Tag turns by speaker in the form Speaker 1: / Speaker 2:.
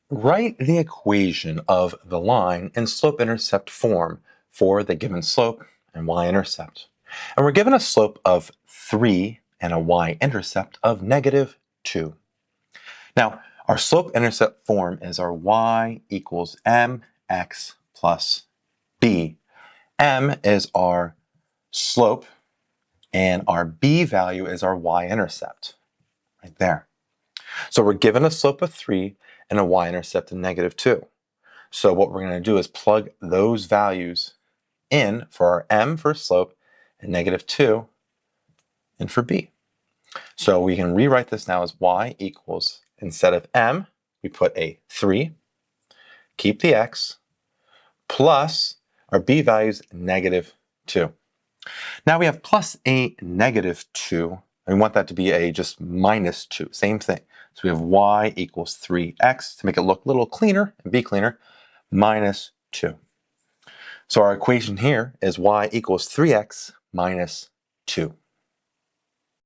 Speaker 1: Write the equation of the line in slope-intercept form for the given slope and y-intercept. And we're given a slope of 3 and a y-intercept of -2. Now, our slope-intercept form is our y equals mx plus b. M is our slope, and our b value is our y-intercept, right there. So we're given a slope of 3 and a y-intercept of -2. So what we're going to do is plug those values in for our m for slope and -2 and for b. So we can rewrite this now as y equals, instead of m, we put a 3, keep the x, plus our b value is -2. Now we have plus a -2, and we want that to be a just -2, same thing. So we have y equals 3x, to make it look a little cleaner and be cleaner, -2. So our equation here is y equals 3x minus 2.